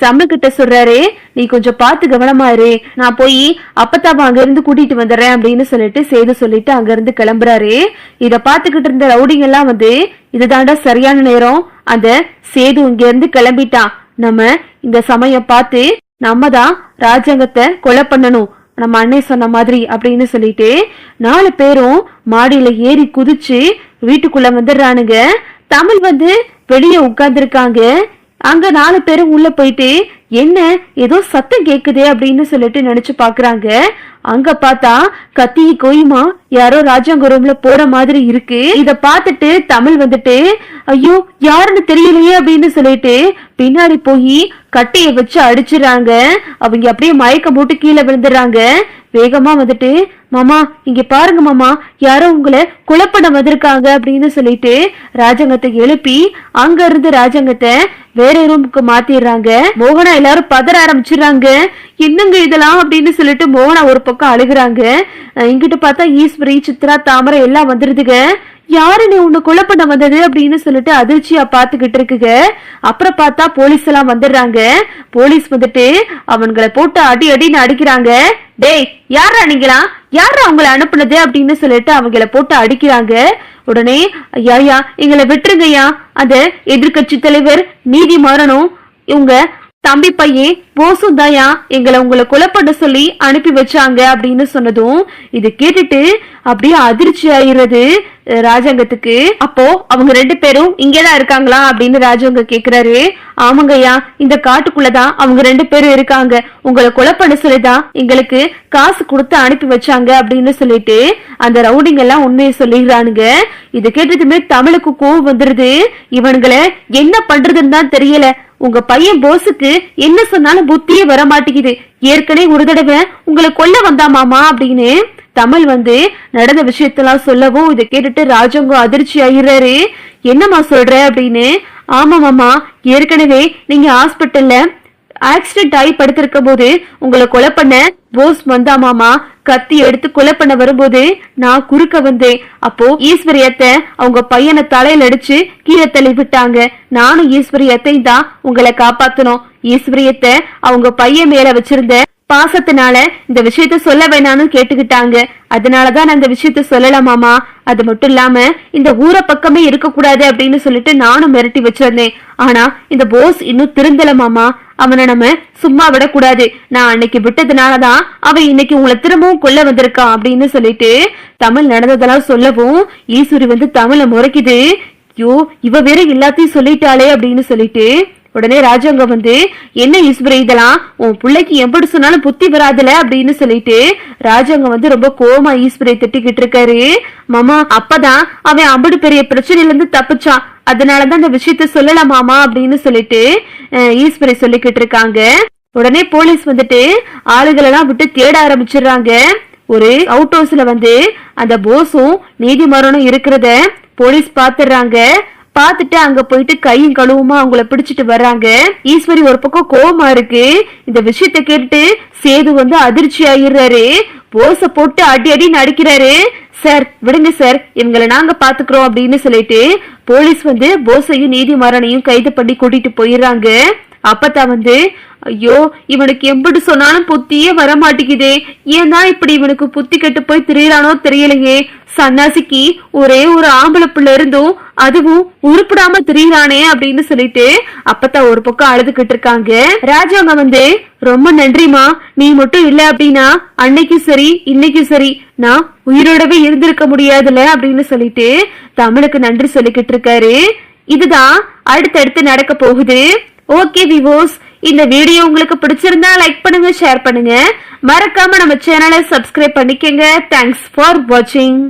தமிழ் கிட்ட சொல்றாரு, நீ கொஞ்சம் பார்த்து கவனமா இரு, நான் போய் அப்பத்தாவ அங்க இருந்து கூட்டிட்டு வந்துடுறேன் அப்படின்னு சொல்லிட்டு சேது சொல்லிட்டு அங்க இருந்து கிளம்புறாரு. இத பாத்துக்கிட்டு இருந்த ரவுடிங்க எல்லாம் இதுதாண்டா சரியான நேரம், அந்த சேது இங்க இருந்து கிளம்பிட்டான், நம்ம இந்த சமயம் பார்த்து நம்ம தான் ராஜாங்கத்தை கொலை பண்ணணும், நம்ம அண்ணே சொன்ன மாதிரி அப்படின்னு சொல்லிட்டு 4 பேரும் மாடியில ஏறி குதிச்சு வீட்டுக்குள்ள வந்துடுறானுங்க. தமிழ் வெளியே உட்கார்ந்துருக்காங்க. அங்க 4 பேரும் உள்ள போயிட்டு என்ன ஏதோ சத்தம் கேக்குதே அப்படின்னு சொல்லிட்டு நினைச்சு பாக்குறாங்க. அங்க பார்த்தா கத்தி கோயுமா யாரோ ராஜாங்க ரூம்ல போற மாதிரி இருக்கு. இத பாத்துட்டு தமிழ் ஐயோ யாருன்னு தெரியலையே அப்படின்னு சொல்லிட்டு பின்னாடி போய் கட்டைய வச்சு அடிச்சுறாங்க. அவங்க அப்படியே மயக்க போட்டு கீழே விழுந்துடுறாங்க. வேகமா மாமா இங்க பாருங்க மாமா, யாரோ உங்களை கொலை பண்ண வந்திருக்காங்க அப்படின்னு சொல்லிட்டு ராஜாங்கத்தை எழுப்பி அங்க இருந்து ராஜாங்கத்தை வேற ரூமுக்கு மாத்திடுறாங்க. மோகனா எல்லாரும் பதற ஆரம்பிச்சிடுறாங்க. என்னங்க இதெல்லாம் அப்படின்னு சொல்லிட்டு மோகனா ஒரு பக்கம் அழுகுறாங்க. இங்கிட்டு பார்த்தா ஈஸ்வரி, சித்ரா, தாமரை எல்லாம் வந்துருதுங்க. யாரு நீ உன்னை கொலை பண்ண வந்தது அப்படின்னு சொல்லிட்டு அதிர்ச்சியா பாத்துக்கிட்டு இருக்குங்க. அப்புறம் பார்த்தா போலீஸ் எல்லாம் வந்துடுறாங்க. போலீஸ் அவங்களை போட்டு அடி அடின்னு அடிக்கிறாங்க. டேய் யாரா நீங்களா, யாரா அவங்களை அனுப்புனது அப்படின்னு சொல்லிட்டு அவங்களை போட்டு அடிக்கிறாங்க. உடனே ஐயா எங்களை விட்டுருங்கய்யா, அந்த எதிர்கட்சி தலைவர் நீதி மாறணும், இவங்க தம்பி பையன் போசும் தாயா எங்களை உங்களை கொலை பண்ண சொல்லி அனுப்பி வச்சாங்க அப்படின்னு சொன்னதும் இது கேட்டுட்டு அப்படியே அதிர்ச்சி ஆயிடுறது ராஜாங்கத்துக்கு. அப்போ அவங்க 2 பேரும் இங்கதான் இருக்காங்களா அப்படின்னு ராஜாங்க கேக்குறாரு. ஆமாங்கய்யா, இந்த காட்டுக்குள்ளதான் அவங்க 2 பேரும் இருக்காங்க, உங்களை கொலை பண்ண சொல்லிதான் எங்களுக்கு காசு கொடுத்து அனுப்பி வச்சாங்க அப்படின்னு சொல்லிட்டு அந்த ரவுடிங்க எல்லாம் உண்மையை சொல்லிடுறானுங்க. இது கேட்டதுமே தமிழுக்கு கோவம் வந்துருது. இவனுங்களை என்ன பண்றதுன்னு தான் தெரியல, உங்க பையன் போஸுக்கு என்ன சொன்னாலும் புத்தியே வர மாட்டேங்குது, ஏற்கனவே ஒரு தடவை உங்களை கொல்ல வந்தா மாமா அப்படின்னு தமிழ் நடந்த விஷயத்தெல்லாம் சொல்லவும் இதை கேட்டுட்டு ராஜாங்கம் அதிர்ச்சி ஆயிடுறாரு. என்னம்மா சொல்ற அப்படின்னு. ஆமா மாமா, ஏற்கனவே நீங்க ஹாஸ்பிட்டல்ல ஆக்சிடென்ட் ஆகி படுத்திருக்கும் போது உங்களை கொலை பண்ண போஸ் வந்தா மாமா, கத்தி எடுத்து கொலை பண்ண வரும்போது நான் குறுக்க வந்தேன். அப்போ ஈஸ்வரியத்தை அவங்க பையனை தலையில அடிச்சு கீழே தள்ளி விட்டாங்க. நானும் ஈஸ்வரியத்தையும் தான் உங்களை காப்பாத்தணும். ஈஸ்வரியத்தை அவங்க பையன் மேல வச்சிருந்த பாசத்தினால இந்த விஷயத்த சொல்ல வேணான்னு கேட்டுக்கிட்டாங்க. அதனாலதான் நான் இந்த விஷயத்த சொல்லலாமாமா. அது மட்டும் இல்லாம இந்த ஊரை பக்கமே இருக்க கூடாது அப்படின்னு சொல்லிட்டு நானும் மிரட்டி வச்சிருந்தேன். ஆனா இந்த போஸ் இன்னும் திருந்தல மாமா, அவனை நம்ம சும்மா விடக்கூடாது. நான் அன்னைக்கு விட்டதுனாலதான் அவன் இன்னைக்கு உங்களை திரும்பவும் கொல்ல வந்திருக்கான் அப்படின்னு சொல்லிட்டு தமிழ் நடந்ததெல்லாம் சொல்லவும் ஈஸ்வரி தமிழை முறைக்குது. ஐயோ இவ வேற எல்லாத்தையும் சொல்லிட்டாளே அப்படின்னு சொல்லிட்டு உடனே ராஜாங்க என்ன ஈஸ்வரி இதெல்லாம் உன் பிள்ளைக்கு எப்படி சொன்னாலும் புத்தி வராதுல அப்படின்னு சொல்லிட்டு ராஜாங்க ரொம்ப கோமா ஈஸ்வரியை திட்டிக்கிட்டு இருக்காரு. மாமா அப்பதான் அவன் அம்படு பெரிய பிரச்சனையில இருந்து தப்பிச்சான், அதனாலதான் இந்த விஷயத்த சொல்லலாம் மாமா அப்படின்னு சொல்லிட்டு ஈஸ்வரி சொல்லிக்கிட்டு இருக்காங்க. உடனே போலீஸ் ஆளுகள் எல்லாம் விட்டு தேட ஆரம்பிச்சிடுறாங்க. ஒரு அவுட் ஹவுஸ்ல அந்த போஸும் நீதிமரணம் இருக்கிறத போலீஸ் பாத்துறாங்க. பாத்துட்டு அங்க போயிட்டு கையும் கழுவுமா அவங்கள பிடிச்சிட்டு வர்றாங்க. ஈஸ்வரி ஒரு பக்கம் கோவமா இருக்கு. இந்த விஷயத்த கேட்டு சேது அதிர்ச்சி ஆயிடுறாரு. போஸ போட்டு அடி அடின்னு அடிக்கிறாரு. சார் விடுங்க சார், இவங்களை நாங்க பாத்துக்கிறோம் அப்படின்னு சொல்லிட்டு போலீஸ் போஸையும் நீதிமரனையும் கைது பண்ணி கூட்டிட்டு போயிடுறாங்க. அப்பதான் ஐயோ இவனுக்கு எப்படி சொன்னாலும் புத்தியே வர மாட்டேங்குதே, ஏன்னா இப்படி இவனுக்கு புத்தி கெட்டு போய் திரியறானோ தெரியலையே, சன்னாசிக்கு ஒரே ஒரு ஆம்பளை பிள்ளை இருந்தும் அதுவும் உருப்பிடாம திரியறானே அப்படின்னு சொல்லிட்டு அப்பதான் ஒரு பக்கம் அழுதுகிட்டு இருக்காங்க. ராஜாங்க ரொம்ப நன்றிமா, நீ மட்டும் இல்ல அப்படின்னா அன்னைக்கும் சரி இன்னைக்கும் சரி நான் உயிரோடவே இருந்திருக்க முடியாதுல அப்படின்னு சொல்லிட்டு தமிழுக்கு நன்றி சொல்லிக்கிட்டு இருக்காரு. இதுதான் அடுத்தடுத்து நடக்க போகுது. ஓகே விவோஸ், இந்த வீடியோ உங்களுக்கு பிடிச்சிருந்தா லைக் பண்ணுங்க, ஷேர் பண்ணுங்க, மறக்காம நம்ம சேனலை சப்ஸ்கிரைப் பண்ணிக்கங்க. தேங்க்ஸ் ஃபார் வாட்சிங்.